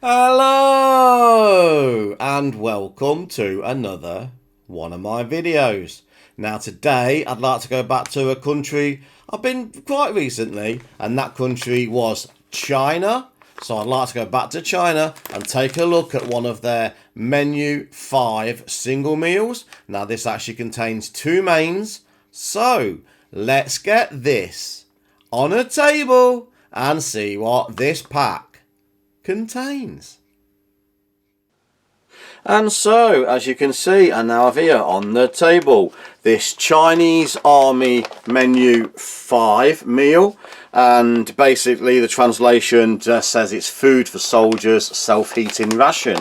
Hello and welcome to another one of my videos. Now today I'd like to go back to a country I've been quite recently, and that country was China. So I'd like to go back to China and take a look at one of their menu 5 single meals. Now this actually contains 2 mains, so let's get this on a table and see what this pack contains. And so, as you can see, I now have here on the table this Chinese Army Menu 5 meal, and basically the translation just says it's food for soldiers, self-heating ration.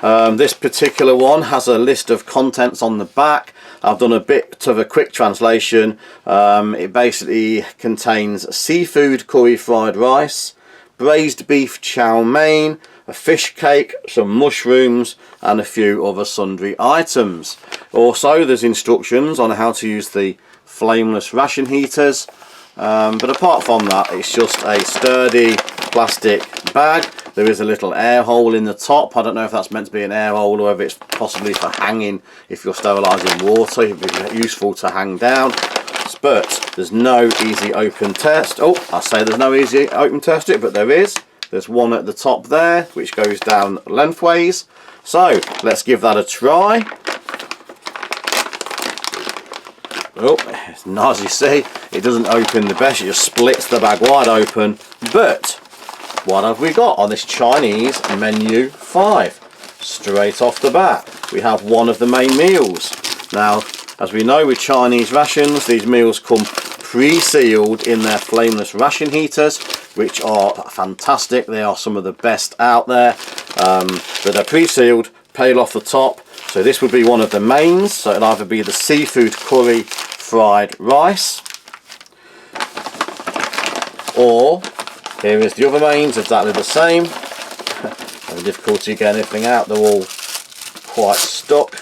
This particular one has a list of contents on the back. I've done a bit of a quick translation. It basically contains seafood curry fried rice, braised beef chow mein, a fish cake, some mushrooms and a few other sundry items. Also there's instructions on how to use the flameless ration heaters, but apart from that it's just a sturdy plastic bag. There is a little air hole in the top. I don't know if that's meant to be an air hole or if it's possibly for hanging. If you're sterilising water, it would be useful to hang down. But there's no easy open test. Oh, I say there's no easy open test to it, but there is. There's one at the top there which goes down lengthways. So let's give that a try. Oh, as you see, it doesn't open the best. It just splits the bag wide open. But what have we got on this Chinese Menu 5? Straight off the bat, we have one of the main meals. Now, as we know with Chinese rations, these meals come pre-sealed in their flameless ration heaters, which are fantastic. They are some of the best out there, but they're pre-sealed, peel off the top. So this would be one of the mains. So it'll either be the seafood curry fried rice, or here is the other mains, exactly the same. No difficulty getting anything out, they're all quite stuck.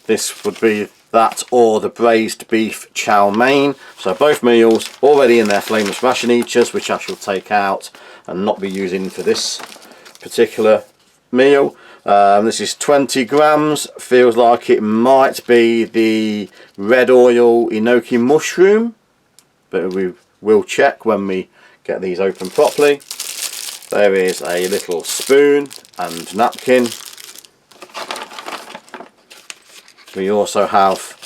This would be that or the braised beef chow mein. So both meals already in their flameless ration heaters, which I shall take out and not be using for this particular meal. This is 20 grams. Feels like it might be the red oil enoki mushroom, but we will check when we get these open properly. There is a little spoon and napkin. We also have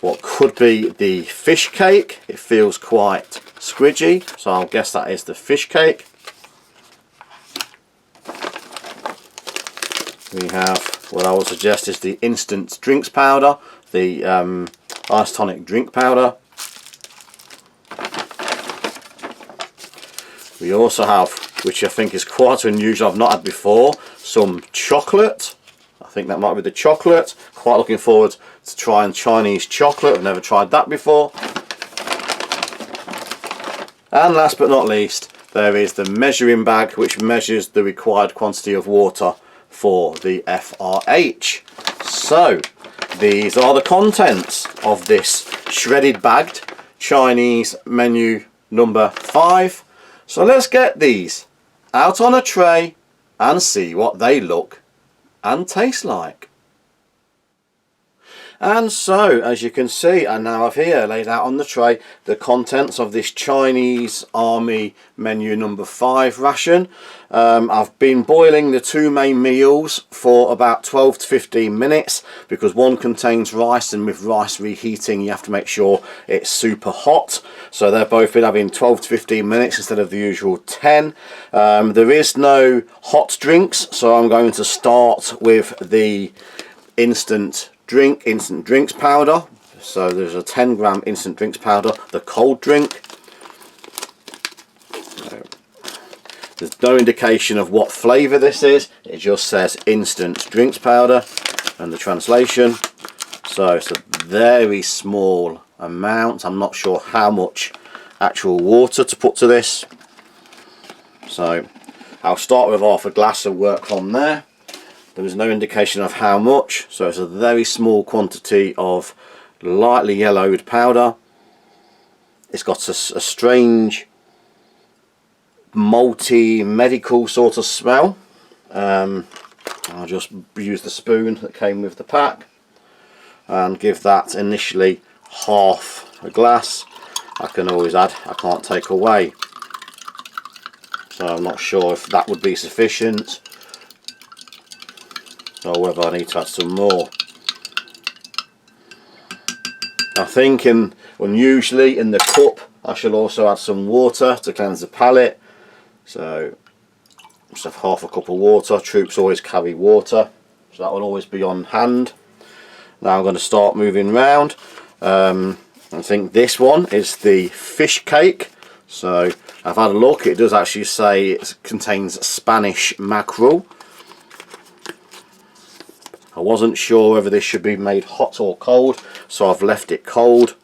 what could be the fish cake. It feels quite squidgy, so I'll guess that is the fish cake. We have what I would suggest is the instant drinks powder, the ice tonic drink powder. We also have, which I think is quite unusual, I've not had before, some chocolate. I think that might be the chocolate. Quite looking forward to trying Chinese chocolate. I've never tried that before. And last but not least, there is the measuring bag, which measures the required quantity of water for the FRH. So these are the contents of this shredded bagged Chinese menu number 5. So let's get these out on a tray and see what they look and taste like. And so, as you can see, I now have here laid out on the tray the contents of this Chinese Army Menu number 5 ration. I've been boiling the 2 main meals for about 12 to 15 minutes because one contains rice, and with rice reheating you have to make sure it's super hot. So they've both been having 12 to 15 minutes instead of the usual 10. There is no hot drinks, so I'm going to start with the instant drinks powder. So there's a 10 gram instant drinks powder, the cold drink. There's no indication of what flavour this is, it just says instant drinks powder and the translation. So it's a very small amount. I'm not sure how much actual water to put to this. So I'll start with half a glass and work from there. There is no indication of how much, so it's a very small quantity of lightly yellowed powder. It's got a strange malty medical sort of smell. I'll just use the spoon that came with the pack and give that initially half a glass. I can always add, I can't take away, so I'm not sure if that would be sufficient or whether I need to add some more. I think usually in the cup I shall also add some water to cleanse the palate, so just have half a cup of water. Troops always carry water, so that will always be on hand. Now I'm going to start moving round. I think this one is the fish cake. So I've had a look, it does actually say it contains Spanish mackerel. I wasn't sure whether this should be made hot or cold, so I've left it cold.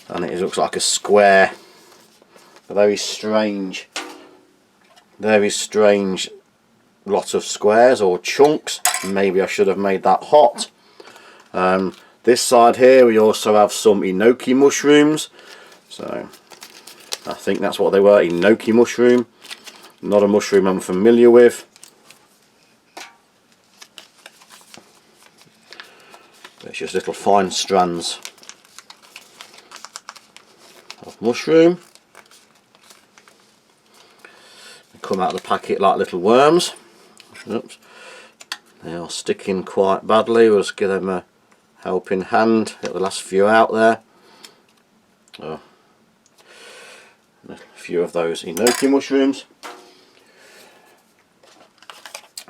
And it looks like a square, a very strange lot of squares or chunks. Maybe I should have made that hot. This side here we also have some enoki mushrooms, so I think that's what they were, enoki mushroom. Not a mushroom I'm familiar with. It's just little fine strands of mushroom. They come out of the packet like little worms. Oops. They are sticking quite badly. We'll just give them a helping hand. Get the last few out there. Oh, a few of those enoki mushrooms.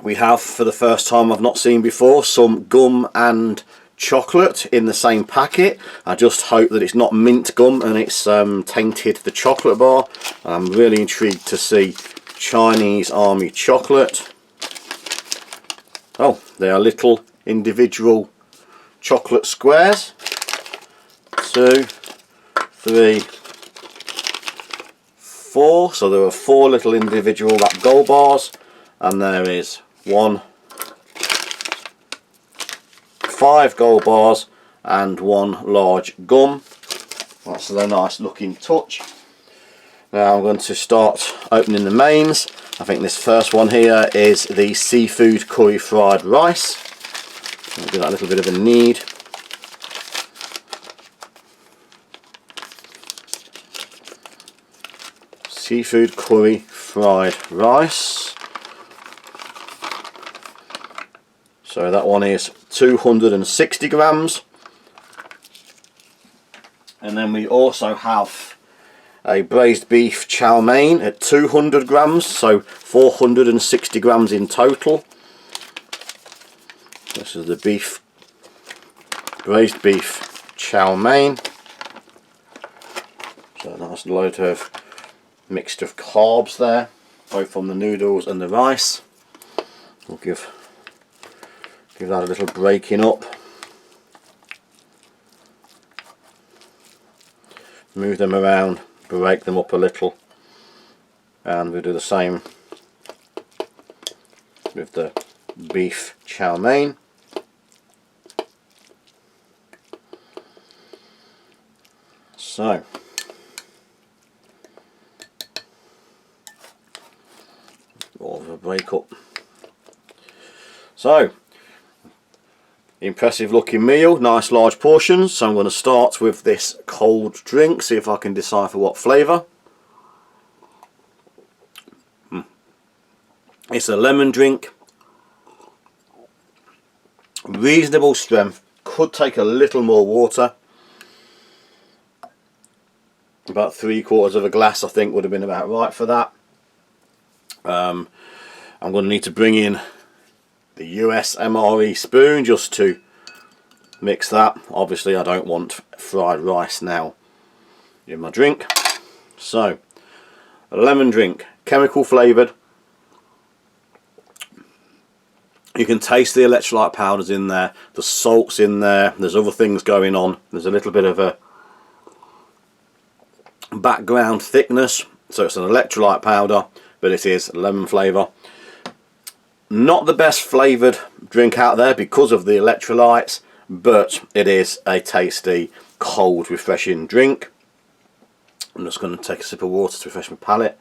We have, for the first time I've not seen before, some gum and chocolate in the same packet. I just hope that it's not mint gum and it's tainted the chocolate bar. I'm really intrigued to see Chinese Army chocolate. Oh, they are little individual chocolate squares. 2, 3, 4. So there are 4 little individual gold bars, and there is 1, 5 gold bars and 1 large gum. That's a nice looking touch. Now I'm going to start opening the mains. I think this first one here is the seafood curry fried rice. I'll give that a little bit of a knead. Seafood curry fried rice. So that one is 260 grams. And then we also have a braised beef chow mein at 200 grams, so 460 grams in total. This is the braised beef chow mein. So a nice load of mixture of carbs there, both from the noodles and the rice. We'll give that a little breaking up. Move them around, break them up a little, and we'll do the same with the beef chow mein. So more of a break up. So impressive looking meal, nice large portions. So I'm going to start with this cold drink, see if I can decipher what flavour. It's a lemon drink, reasonable strength, could take a little more water. About 3/4 of a glass I think would have been about right for that. I'm going to need to bring in the US MRE spoon just to mix that. Obviously I don't want fried rice now in my drink. So a lemon drink, chemical flavoured. You can taste the electrolyte powders in there, the salt's in there, there's other things going on. There's a little bit of a background thickness, so it's an electrolyte powder, but it is lemon flavour. Not the best flavoured drink out there because of the electrolytes, but it is a tasty, cold, refreshing drink. I'm just going to take a sip of water to refresh my palate.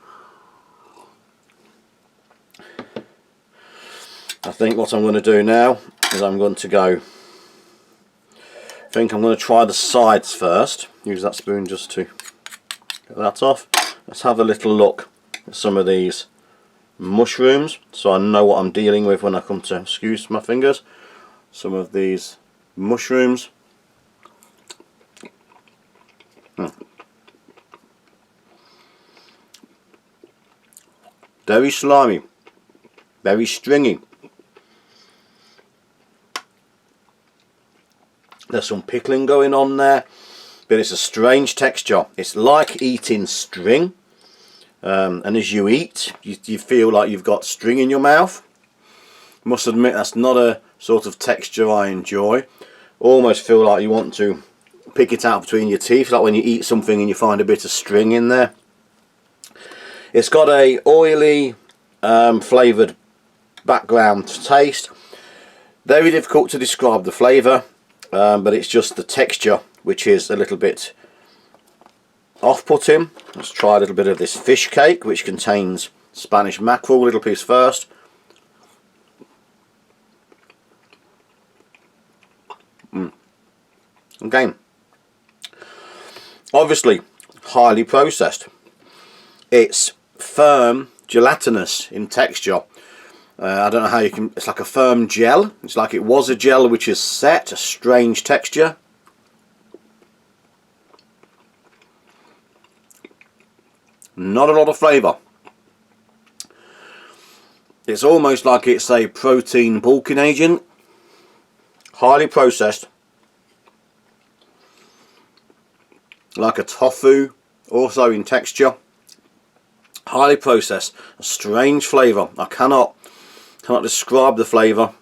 I think what I'm going to do now is I'm going to go, I think I'm going to try the sides first. Use that spoon just to get that off. Let's have a little look at some of these mushrooms so I know what I'm dealing with when I come to, excuse my fingers, some of these mushrooms. Very slimy, very stringy. There's some pickling going on there, but it's a strange texture. It's like eating string, and as you eat, you feel like you've got string in your mouth. Must admit, that's not a sort of texture I enjoy. Almost feel like you want to pick it out between your teeth, like when you eat something and you find a bit of string in there. It's got a oily, flavoured background taste. Very difficult to describe the flavour. But it's just the texture which is a little bit off-putting. Let's try a little bit of this fish cake, which contains Spanish mackerel. A little piece first. Again, obviously highly processed. It's firm, gelatinous in texture. I don't know how you can, it's like a firm gel. It's like it was a gel which is set, a strange texture. Not a lot of flavour. It's almost like it's a protein bulking agent. Highly processed. Like a tofu, also in texture. Highly processed, a strange flavour. I cannot describe the flavour.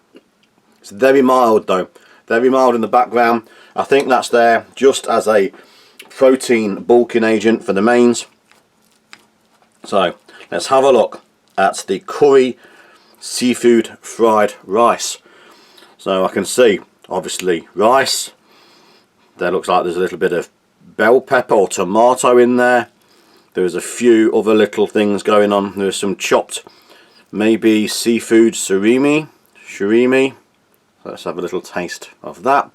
It's very mild though, very mild in the background. I think that's there just as a protein bulking agent for the mains. So let's have a look at the curry seafood fried rice. So I can see obviously rice. There looks like there's a little bit of bell pepper or tomato in there. There's a few other little things going on. There's some chopped, maybe seafood surimi. Let's have a little taste of that.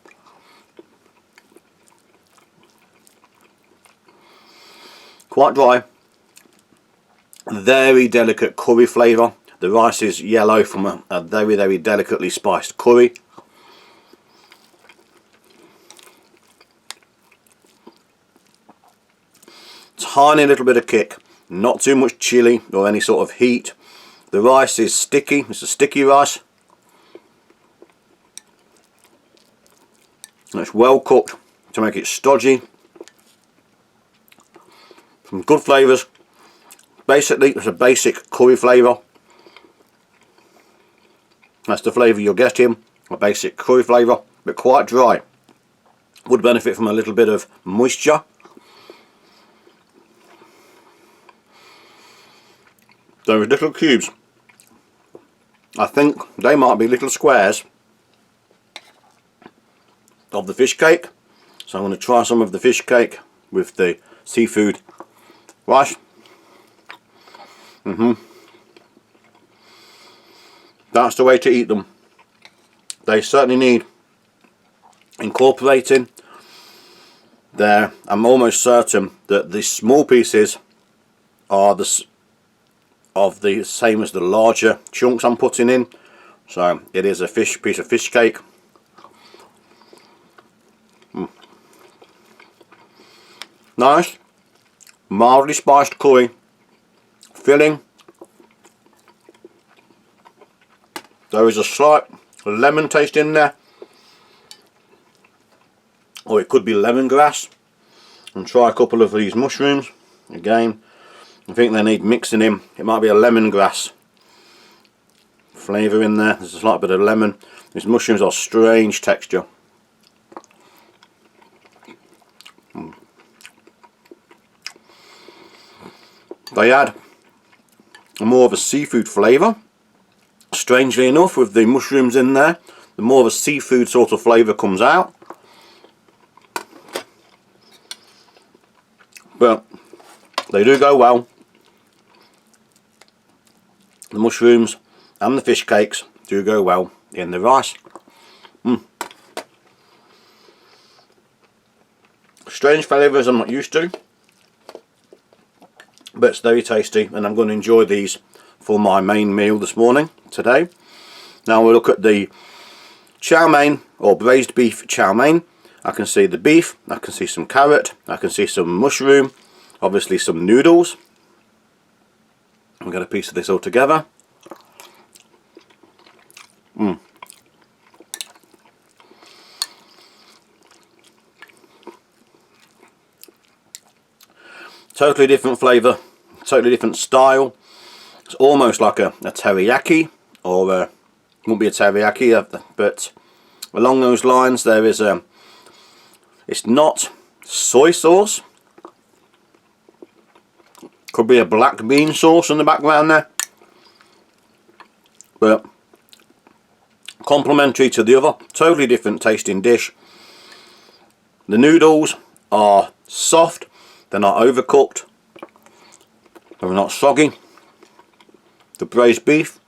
Quite dry. Very delicate curry flavour. The rice is yellow from a very, very delicately spiced curry. Tiny little bit of kick. Not too much chili or any sort of heat. The rice is sticky. It's a sticky rice. It's well cooked to make it stodgy. Some good flavours. Basically, it's a basic curry flavour. That's the flavour you're getting. A basic curry flavour, but quite dry. Would benefit from a little bit of moisture. Those little cubes, I think they might be little squares of the fish cake. So I'm going to try some of the fish cake with the seafood rice. That's the way to eat them. They certainly need incorporating. There, I'm almost certain that the small pieces are the same as the larger chunks I'm putting in. So it is a piece of fish cake. Nice, mildly spiced curry, filling. There is a slight lemon taste in there, or it could be lemongrass. And try a couple of these mushrooms. Again, I think they need mixing in. It might be a lemongrass flavour in there. There's a slight bit of lemon. These mushrooms are strange texture. They add more of a seafood flavour. Strangely enough, with the mushrooms in there, the more of a seafood sort of flavour comes out. But They do go well. The mushrooms and the fish cakes do go well in the rice. Strange flavours I'm not used to, but it's very tasty, and I'm going to enjoy these for my main meal this morning, today. Now we'll look at the chow mein, or braised beef chow mein. I can see the beef, I can see some carrot, I can see some mushroom, obviously some noodles. I'll get a piece of this all together. Totally different flavour, totally different style. It's almost like a teriyaki, or it won't be a teriyaki, but along those lines. There is it's not soy sauce, could be a black bean sauce in the background there, but complementary to the other, totally different tasting dish. The noodles are soft, they're not overcooked, they're not soggy. The braised beef,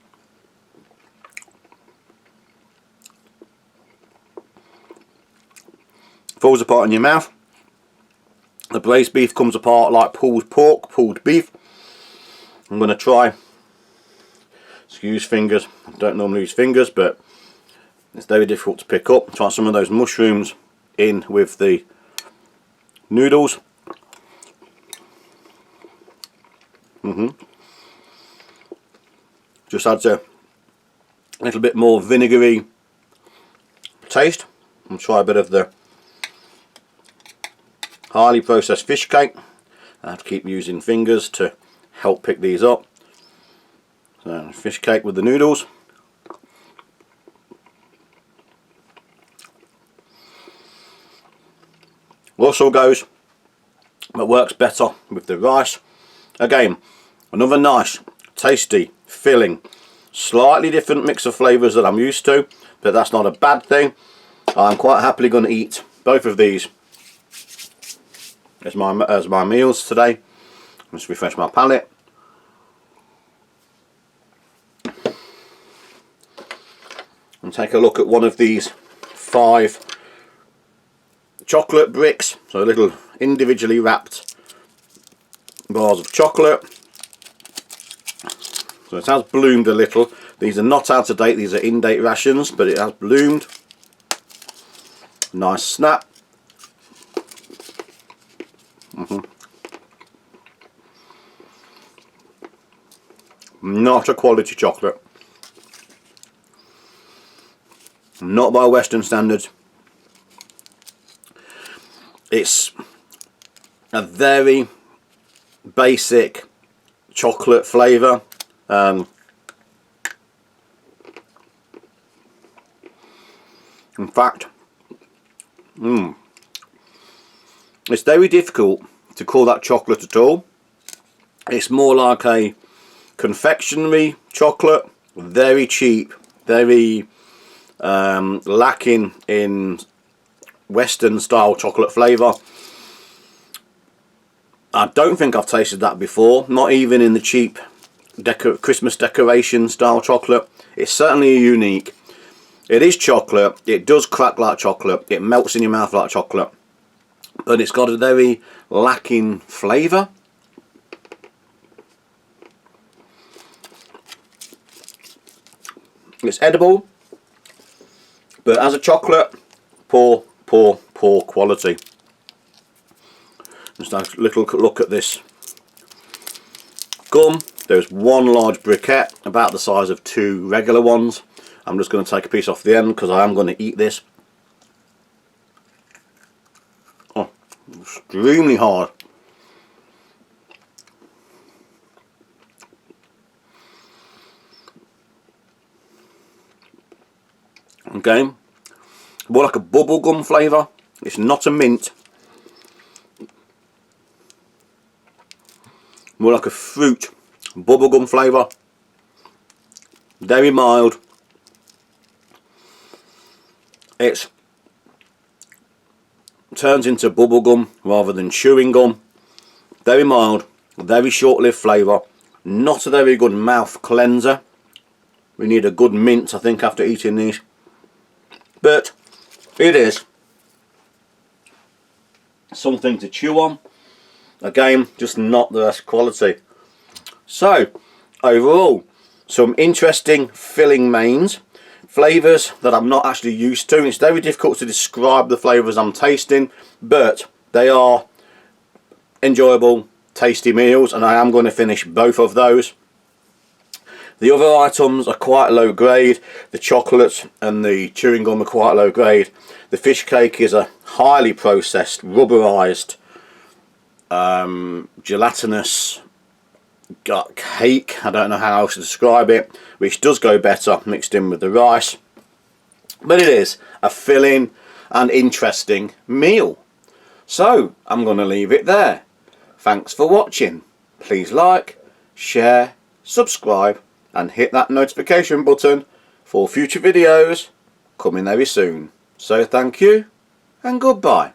falls apart in your mouth. The braised beef comes apart like pulled pork, pulled beef. I'm going to try, excuse fingers, I don't normally use fingers, but it's very difficult to pick up. Try some of those mushrooms in with the noodles. Just adds a little bit more vinegary taste. And try a bit of the highly processed fish cake. I have to keep using fingers to help pick these up. So fish cake with the noodles. Also goes, but works better with the rice. Again, another nice, tasty, filling, slightly different mix of flavours that I'm used to, but that's not a bad thing. I'm quite happily going to eat both of these as my meals today. Just refresh my palate. And take a look at one of these 5 chocolate bricks, so little individually wrapped bars of chocolate. So it has bloomed a little. These are not out of date, these are in-date rations, but it has bloomed. Nice snap. Not a quality chocolate. Not by Western standards. It's a very basic chocolate flavour. In fact, it's very difficult to call that chocolate at all. It's more like a confectionery chocolate, very cheap, very lacking in Western style chocolate flavour. I don't think I've tasted that before, not even in the cheap Christmas decoration style chocolate. It's certainly unique. It is chocolate, it does crack like chocolate, it melts in your mouth like chocolate, but it's got a very lacking flavour. It's edible, but as a chocolate, poor quality. Just a little look at this gum. There's one large briquette, about the size of 2 regular ones. I'm just going to take a piece off the end because I am going to eat this. Oh, extremely hard. Okay, more like a bubblegum flavour. It's not a mint. More like a fruit bubblegum flavour. Very mild. It turns into bubblegum rather than chewing gum. Very mild, Very short-lived flavour. Not a very good mouth cleanser. We need a good mint, I think, after eating these. But it is something to chew on. Again, just not the best quality. So, overall, some interesting filling mains. Flavours that I'm not actually used to. It's very difficult to describe the flavours I'm tasting, but they are enjoyable, tasty meals, and I am going to finish both of those. The other items are quite low grade. The chocolate and the chewing gum are quite low grade. The fish cake is a highly processed, rubberized, gelatinous cake. I don't know how else to describe it, which does go better mixed in with the rice. But it is a filling and interesting meal. So I'm going to leave it there. Thanks for watching. Please like, share, subscribe and hit that notification button for future videos coming very soon. So thank you and goodbye.